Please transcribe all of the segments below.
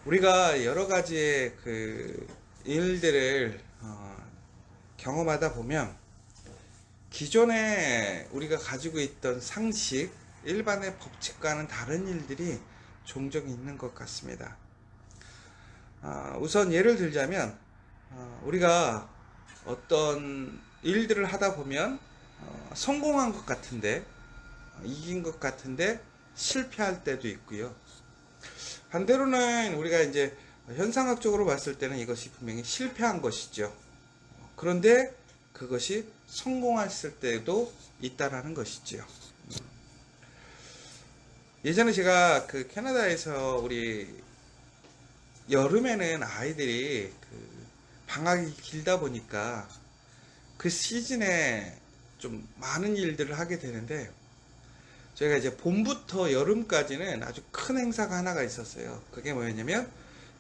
우리가 여러 가지의 그 일들을 경험하다 보면 기존에 우리가 가지고 있던 상식, 일반의 법칙과는 다른 일들이 종종 있는 것 같습니다. 우선 예를 들자면 우리가 어떤 일들을 하다 보면 성공한 것 같은데, 이긴 것 같은데 실패할 때도 있고요. 반대로는 우리가 이제 현상학적으로 봤을 때는 이것이 분명히 실패한 것이죠. 그런데 그것이 성공했을 때도 있다라는 것이죠. 예전에 제가 그 캐나다에서 우리 여름에는 아이들이 그 방학이 길다 보니까 그 시즌에 좀 많은 일들을 하게 되는데, 저희가 이제 봄부터 여름까지는 아주 큰 행사가 하나가 있었어요. 그게 뭐였냐면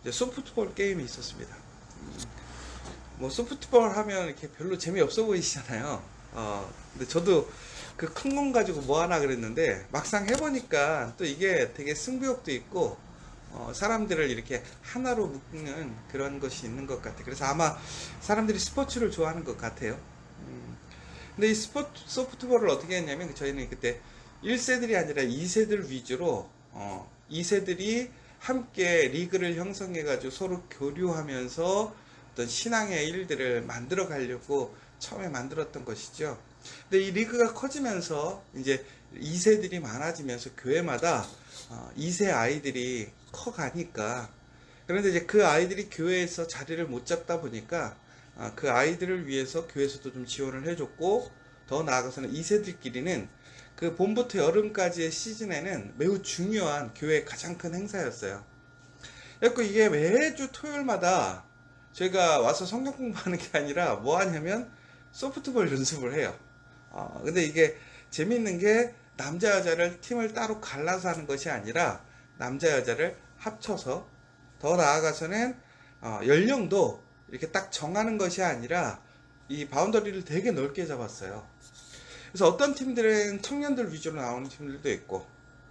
이제 소프트볼 게임이 있었습니다. 뭐 소프트볼 하면 이렇게 별로 재미없어 보이시잖아요. 근데 저도 그 큰 건 가지고 뭐 하나 그랬는데 막상 해보니까 또 이게 되게 승부욕도 있고 사람들을 이렇게 하나로 묶는 그런 것이 있는 것 같아요. 그래서 아마 사람들이 스포츠를 좋아하는 것 같아요. 근데 이 소프트볼을 어떻게 했냐면 저희는 그때 1세들이 아니라 2세들 위주로 2세들이 함께 리그를 형성해 가지고 서로 교류하면서 어떤 신앙의 일들을 만들어 가려고 처음에 만들었던 것이죠. 근데 이 리그가 커지면서 이제 2세들이 많아지면서 교회마다 2세 아이들이 커 가니까, 그런데 이제 그 아이들이 교회에서 자리를 못 잡다 보니까 그 아이들을 위해서 교회에서도 좀 지원을 해줬고, 더 나아가서는 2세들끼리는 그 봄부터 여름까지의 시즌에는 매우 중요한 교회의 가장 큰 행사였어요. 그래서 이게 매주 토요일마다 저희가 와서 성경 공부하는 게 아니라 뭐 하냐면 소프트볼 연습을 해요. 근데 이게 재밌는 게 남자 여자를 팀을 따로 갈라서 하는 것이 아니라 남자 여자를 합쳐서, 더 나아가서는 연령도 이렇게 딱 정하는 것이 아니라 이 바운더리를 되게 넓게 잡았어요. 그래서 어떤 팀들은 청년들 위주로 나오는 팀들도 있고,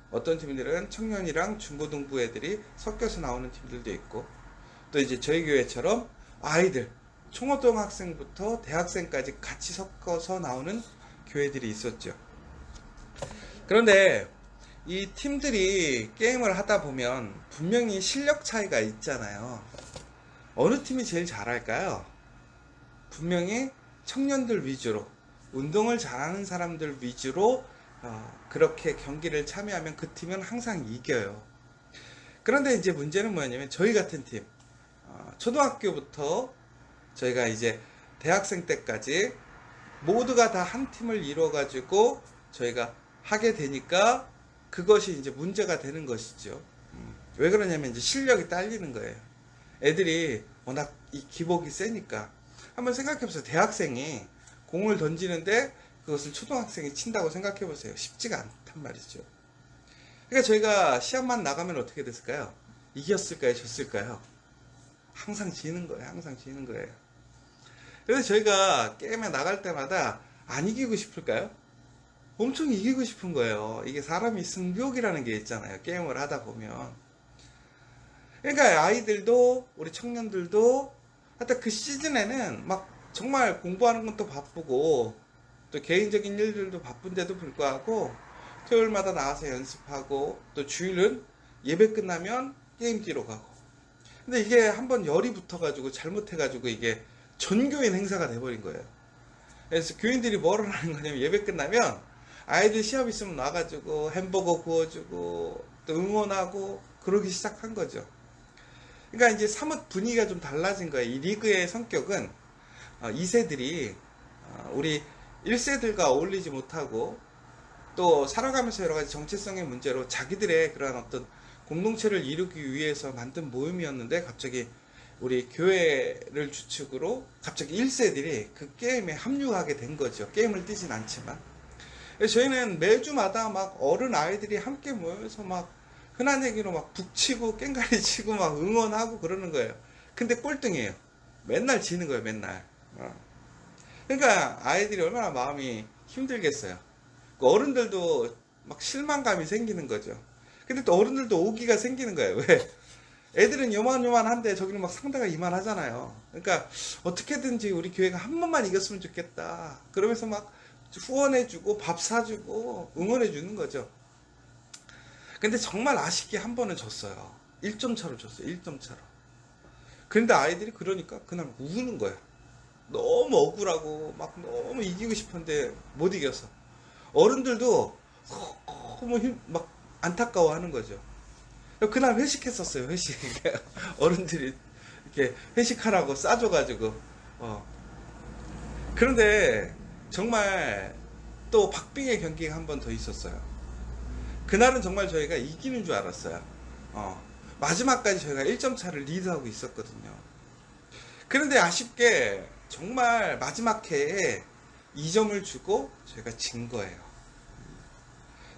어떤 팀들은 청년이랑 중고등부 애들이 섞여서 나오는 팀들도 있고, 또 이제 저희 교회처럼 아이들, 총어동학생부터 대학생까지 같이 섞어서 나오는 교회들이 있었죠. 그런데 이 팀들이 게임을 하다 보면 분명히 실력 차이가 있잖아요. 어느 팀이 제일 잘할까요? 분명히 청년들 위주로, 운동을 잘하는 사람들 위주로 그렇게 경기를 참여하면 그 팀은 항상 이겨요. 그런데 이제 문제는 뭐냐면 저희 같은 팀, 초등학교부터 저희가 이제 대학생 때까지 모두가 다 한 팀을 이루어 가지고 저희가 하게 되니까 그것이 이제 문제가 되는 것이죠. 왜 그러냐면 이제 실력이 딸리는 거예요. 애들이 워낙 이 기복이 세니까. 한번 생각해 보세요. 대학생이 공을 던지는데 그것을 초등학생이 친다고 생각해 보세요. 쉽지가 않단 말이죠. 그러니까 저희가 시합만 나가면 어떻게 됐을까요? 이겼을까요? 졌을까요? 항상 지는 거예요. 항상 지는 거예요. 그래서 저희가 게임에 나갈 때마다 안 이기고 싶을까요? 엄청 이기고 싶은 거예요. 이게 사람이 승부욕이라는 게 있잖아요. 게임을 하다 보면. 그러니까 아이들도 우리 청년들도 하여튼 그 시즌에는 막 정말 공부하는 것도 바쁘고 또 개인적인 일들도 바쁜데도 불구하고 토요일마다 나와서 연습하고, 또 주일은 예배 끝나면 게임 뛰러 가고. 근데 이게 한번 열이 붙어가지고 잘못해가지고 이게 전교인 행사가 돼버린 거예요. 그래서 교인들이 뭐를 하는 거냐면 예배 끝나면 아이들 시합 있으면 나가지고 햄버거 구워주고 또 응원하고 그러기 시작한 거죠. 그러니까 이제 사뭇 분위기가 좀 달라진 거예요. 이 리그의 성격은 2세들이 우리 1세들과 어울리지 못하고, 또 살아가면서 여러 가지 정체성의 문제로 자기들의 그런 어떤 공동체를 이루기 위해서 만든 모임이었는데, 갑자기 우리 교회를 주축으로 갑자기 1세들이 그 게임에 합류하게 된 거죠. 게임을 뛰진 않지만. 그래서 저희는 매주마다 막 어른 아이들이 함께 모여서 막 흔한 얘기로 막 북치고 깽가리 치고 막 응원하고 그러는 거예요. 근데 꼴등이에요. 맨날 지는 거예요. 맨날. 그러니까 아이들이 얼마나 마음이 힘들겠어요. 어른들도 막 실망감이 생기는 거죠. 근데 또 어른들도 오기가 생기는 거예요. 왜? 애들은 요만요만한데 저기는 막 상대가 이만하잖아요. 그러니까 어떻게든지 우리 교회가 한 번만 이겼으면 좋겠다. 그러면서 막 후원해주고 밥 사주고 응원해주는 거죠. 근데 정말 아쉽게 한 번은 졌어요. 1점 차로 졌어요. 1점 차로. 그런데 아이들이 그러니까 그날 우는 거예요. 너무 억울하고 막 너무 이기고 싶은데 못 이겨서. 어른들도 너무 막 안타까워하는 거죠. 그날 회식했었어요. 회식. 어른들이 이렇게 회식하라고 싸줘가지고. 그런데 정말 또 박빙의 경기가 한 번 더 있었어요. 그날은 정말 저희가 이기는 줄 알았어요. 마지막까지 저희가 1점 차를 리드하고 있었거든요. 그런데 아쉽게 정말 마지막 해에 2점을 주고 저희가 진 거예요.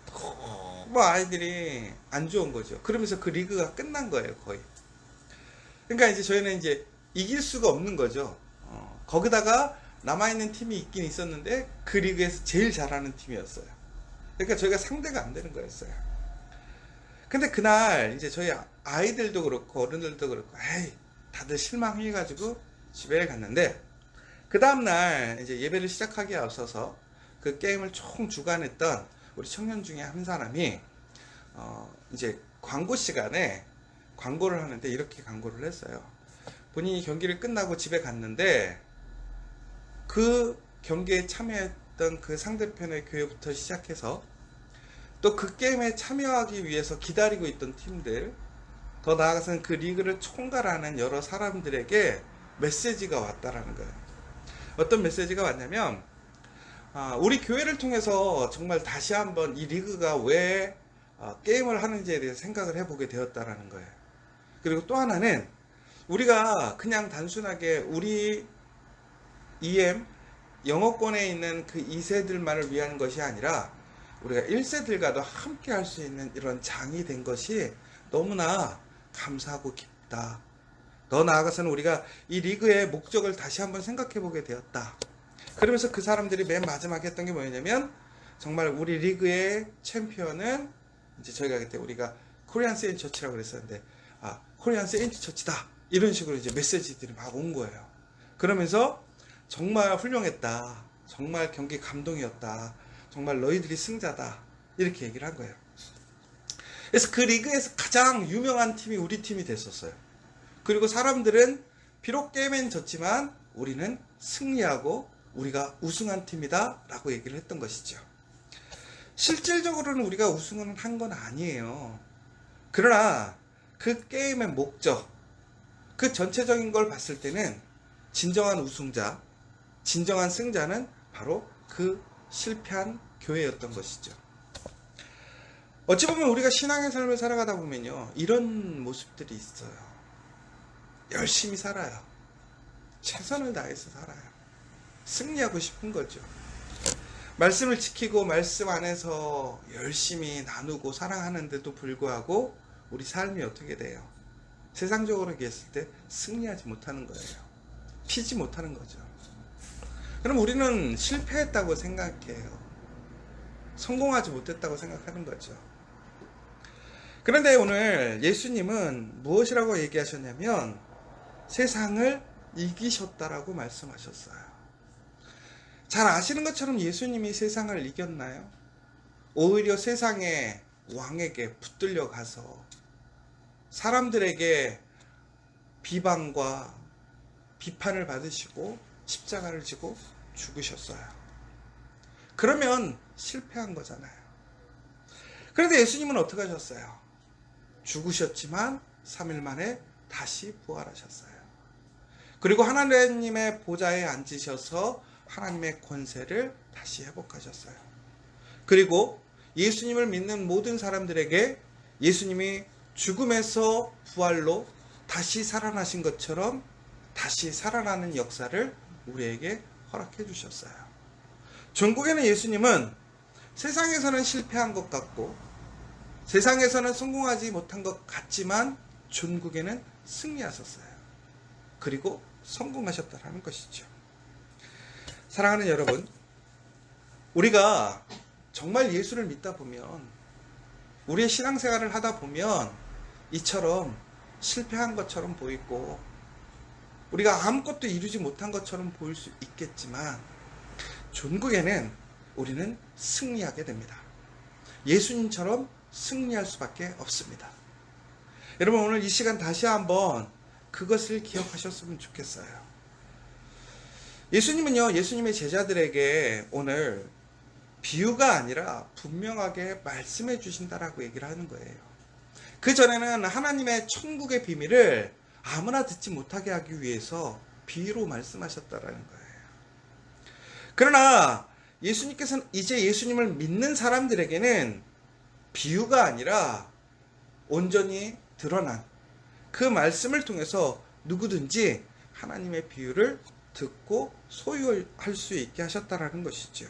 너무 아이들이 안 좋은 거죠. 그러면서 그 리그가 끝난 거예요, 거의. 그러니까 이제 저희는 이제 이길 수가 없는 거죠. 거기다가 남아있는 팀이 있긴 있었는데 그 리그에서 제일 잘하는 팀이었어요. 그러니까 저희가 상대가 안 되는 거였어요. 근데 그날 이제 저희 아이들도 그렇고 어른들도 그렇고 에이 다들 실망해가지고 집에 갔는데 그 다음날 이제 예배를 시작하기에 앞서서 그 게임을 총 주관했던 우리 청년 중에 한 사람이 이제 광고 시간에 광고를 하는데 이렇게 광고를 했어요. 본인이 경기를 끝나고 집에 갔는데 그 경기에 참여했던 그 상대편의 교회부터 시작해서 또 그 게임에 참여하기 위해서 기다리고 있던 팀들, 더 나아가서는 그 리그를 총괄하는 여러 사람들에게 메시지가 왔다라는 거예요. 어떤 메시지가 왔냐면 우리 교회를 통해서 정말 다시 한번 이 리그가 왜 게임을 하는지에 대해서 생각을 해보게 되었다라는 거예요. 그리고 또 하나는 우리가 그냥 단순하게 우리 EM 영어권에 있는 그 2세들만을 위한 것이 아니라 우리가 1세들과도 함께 할 수 있는 이런 장이 된 것이 너무나 감사하고 깊다. 더 나아가서는 우리가 이 리그의 목적을 다시 한번 생각해 보게 되었다. 그러면서 그 사람들이 맨 마지막에 했던 게 뭐냐면 정말 우리 리그의 챔피언은 이제 저희가 그때 우리가 코리안 세인트 처치라고 그랬었는데 코리안 세인트 처치다. 이런 식으로 이제 메시지들이 막 온 거예요. 그러면서 정말 훌륭했다. 정말 경기 감동이었다. 정말 너희들이 승자다. 이렇게 얘기를 한 거예요. 그래서 그 리그에서 가장 유명한 팀이 우리 팀이 됐었어요. 그리고 사람들은 비록 게임엔 졌지만 우리는 승리하고 우리가 우승한 팀이다 라고 얘기를 했던 것이죠. 실질적으로는 우리가 우승은 한 건 아니에요. 그러나 그 게임의 목적, 그 전체적인 걸 봤을 때는 진정한 우승자, 진정한 승자는 바로 그 실패한 교회였던 것이죠. 어찌 보면 우리가 신앙의 삶을 살아가다 보면요, 이런 모습들이 있어요. 열심히 살아요. 최선을 다해서 살아요. 승리하고 싶은 거죠. 말씀을 지키고 말씀 안에서 열심히 나누고 사랑하는데도 불구하고 우리 삶이 어떻게 돼요? 세상적으로 얘기했을 때 승리하지 못하는 거예요. 피지 못하는 거죠. 그럼 우리는 실패했다고 생각해요. 성공하지 못했다고 생각하는 거죠. 그런데 오늘 예수님은 무엇이라고 얘기하셨냐면 세상을 이기셨다라고 말씀하셨어요. 잘 아시는 것처럼 예수님이 세상을 이겼나요? 오히려 세상의 왕에게 붙들려 가서 사람들에게 비방과 비판을 받으시고 십자가를 지고 죽으셨어요. 그러면 실패한 거잖아요. 그런데 예수님은 어떻게 하셨어요? 죽으셨지만 3일 만에 다시 부활하셨어요. 그리고 하나님의 보좌에 앉으셔서 하나님의 권세를 다시 회복하셨어요. 그리고 예수님을 믿는 모든 사람들에게 예수님이 죽음에서 부활로 다시 살아나신 것처럼 다시 살아나는 역사를 우리에게 허락해 주셨어요. 전국에는 예수님은 세상에서는 실패한 것 같고 세상에서는 성공하지 못한 것 같지만 전국에는 승리하셨어요. 그리고 성공하셨다는 것이죠. 사랑하는 여러분, 우리가 정말 예수를 믿다 보면 우리의 신앙생활을 하다 보면 이처럼 실패한 것처럼 보이고 우리가 아무것도 이루지 못한 것처럼 보일 수 있겠지만 종국에는 우리는 승리하게 됩니다. 예수님처럼 승리할 수밖에 없습니다. 여러분 오늘 이 시간 다시 한번 그것을 기억하셨으면 좋겠어요. 예수님은요, 예수님의 제자들에게 오늘 비유가 아니라 분명하게 말씀해 주신다라고 얘기를 하는 거예요. 그 전에는 하나님의 천국의 비밀을 아무나 듣지 못하게 하기 위해서 비유로 말씀하셨다라는 거예요. 그러나 예수님께서는 이제 예수님을 믿는 사람들에게는 비유가 아니라 온전히 드러난 그 말씀을 통해서 누구든지 하나님의 비유를 듣고 소유할 수 있게 하셨다라는 것이죠.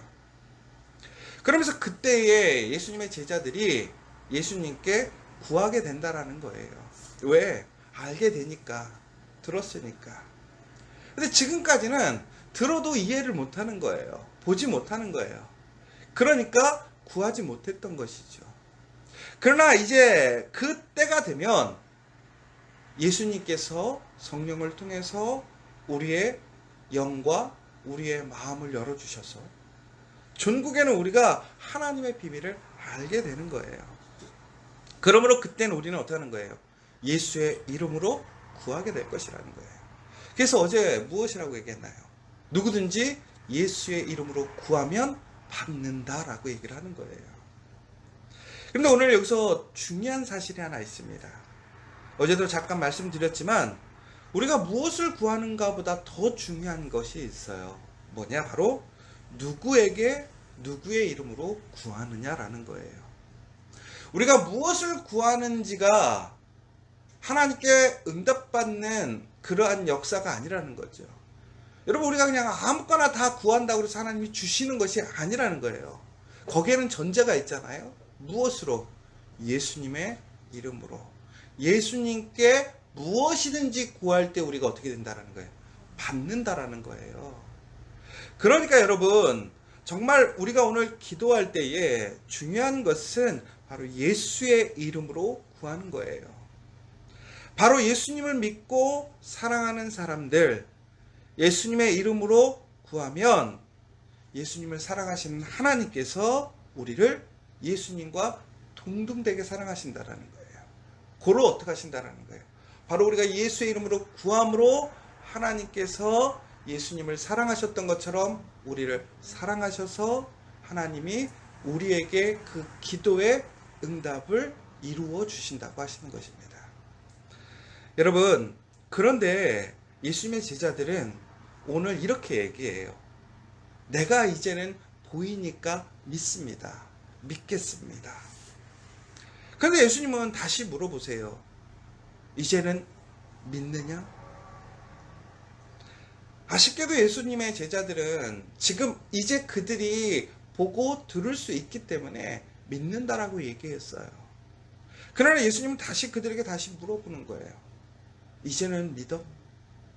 그러면서 그때에 예수님의 제자들이 예수님께 구하게 된다라는 거예요. 왜? 알게 되니까, 들었으니까. 근데 지금까지는 들어도 이해를 못하는 거예요. 보지 못하는 거예요. 그러니까 구하지 못했던 것이죠. 그러나 이제 그 때가 되면 예수님께서 성령을 통해서 우리의 영과 우리의 마음을 열어주셔서 전국에는 우리가 하나님의 비밀을 알게 되는 거예요. 그러므로 그때는 우리는 어떻게 하는 거예요? 예수의 이름으로 구하게 될 것이라는 거예요. 그래서 어제 무엇이라고 얘기했나요? 누구든지 예수의 이름으로 구하면 받는다라고 얘기를 하는 거예요. 그런데 오늘 여기서 중요한 사실이 하나 있습니다. 어제도 잠깐 말씀드렸지만 우리가 무엇을 구하는가 보다 더 중요한 것이 있어요. 뭐냐? 바로 누구에게 누구의 이름으로 구하느냐라는 거예요. 우리가 무엇을 구하는지가 하나님께 응답받는 그러한 역사가 아니라는 거죠. 여러분 우리가 그냥 아무거나 다 구한다고 해서 하나님이 주시는 것이 아니라는 거예요. 거기에는 전제가 있잖아요. 무엇으로? 예수님의 이름으로. 예수님께 무엇이든지 구할 때 우리가 어떻게 된다라는 거예요? 받는다라는 거예요. 그러니까 여러분 정말 우리가 오늘 기도할 때에 중요한 것은 바로 예수의 이름으로 구하는 거예요. 바로 예수님을 믿고 사랑하는 사람들, 예수님의 이름으로 구하면 예수님을 사랑하시는 하나님께서 우리를 예수님과 동등되게 사랑하신다라는 거예요. 그걸 어떻게 하신다라는 거예요? 바로 우리가 예수의 이름으로 구함으로 하나님께서 예수님을 사랑하셨던 것처럼 우리를 사랑하셔서 하나님이 우리에게 그 기도의 응답을 이루어 주신다고 하시는 것입니다. 여러분, 그런데 예수님의 제자들은 오늘 이렇게 얘기해요. 내가 이제는 보이니까 믿습니다. 믿겠습니다. 그런데 예수님은 다시 물어보세요. 이제는 믿느냐? 아쉽게도 예수님의 제자들은 지금 이제 그들이 보고 들을 수 있기 때문에 믿는다라고 얘기했어요. 그러나 예수님은 다시 그들에게 다시 물어보는 거예요. 이제는 믿어?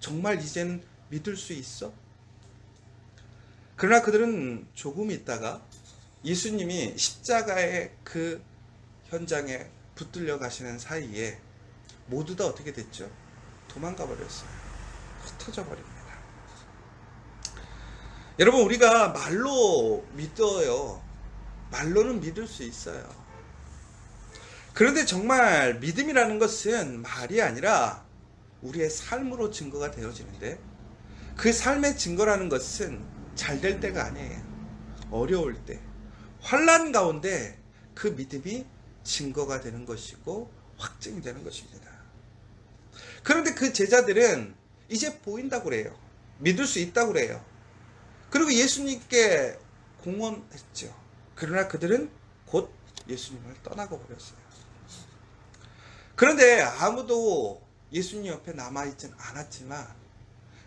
정말 이제는 믿을 수 있어? 그러나 그들은 조금 있다가 예수님이 십자가의 그 현장에 붙들려 가시는 사이에 모두 다 어떻게 됐죠? 도망가 버렸어요. 흩어져 버립니다. 여러분 우리가 말로 믿어요. 말로는 믿을 수 있어요. 그런데 정말 믿음이라는 것은 말이 아니라 우리의 삶으로 증거가 되어지는데 그 삶의 증거라는 것은 잘 될 때가 아니에요. 어려울 때, 환난 가운데 그 믿음이 증거가 되는 것이고 확증이 되는 것입니다. 그런데 그 제자들은 이제 보인다고 그래요. 믿을 수 있다고 그래요. 그리고 예수님께 공언했죠. 그러나 그들은 곧 예수님을 떠나고 버렸어요. 그런데 아무도 예수님 옆에 남아있진 않았지만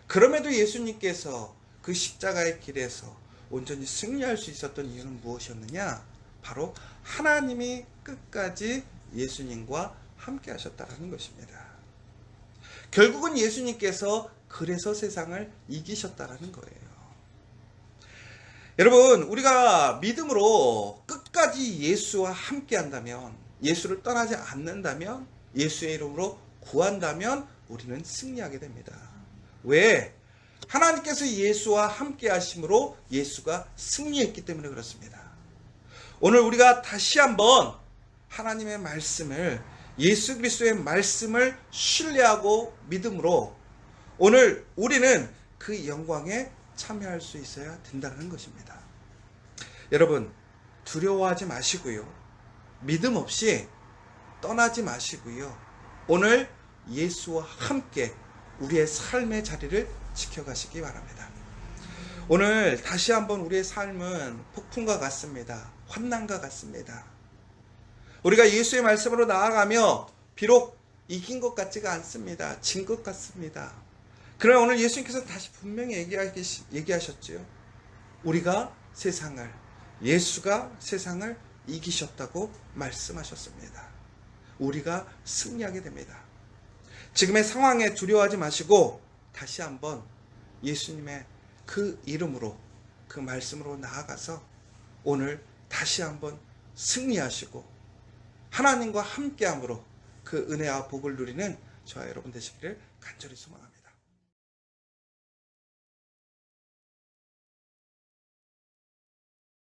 그럼에도 예수님께서 그 십자가의 길에서 온전히 승리할 수 있었던 이유는 무엇이었느냐? 바로 하나님이 끝까지 예수님과 함께 하셨다는 것입니다. 결국은 예수님께서 그래서 세상을 이기셨다는 거예요. 여러분, 우리가 믿음으로 끝까지 예수와 함께 한다면, 예수를 떠나지 않는다면 예수의 이름으로 구한다면 우리는 승리하게 됩니다. 왜? 하나님께서 예수와 함께 하심으로 예수가 승리했기 때문에 그렇습니다. 오늘 우리가 다시 한번 하나님의 말씀을, 예수 그리스도의 말씀을 신뢰하고 믿음으로 오늘 우리는 그 영광에 참여할 수 있어야 된다는 것입니다. 여러분, 두려워하지 마시고요. 믿음 없이 떠나지 마시고요. 오늘 예수와 함께 우리의 삶의 자리를 지켜가시기 바랍니다. 오늘 다시 한번 우리의 삶은 폭풍과 같습니다. 환난과 같습니다. 우리가 예수의 말씀으로 나아가며 비록 이긴 것 같지가 않습니다. 진 것 같습니다. 그러나 오늘 예수님께서 다시 분명히 얘기하셨지요. 우리가 세상을, 예수가 세상을 이기셨다고 말씀하셨습니다. 우리가 승리하게 됩니다. 지금의 상황에 두려워하지 마시고 다시 한번 예수님의 그 이름으로, 그 말씀으로 나아가서 오늘 다시 한번 승리하시고 하나님과 함께함으로 그 은혜와 복을 누리는 저와 여러분 되시기를 간절히 소망합니다.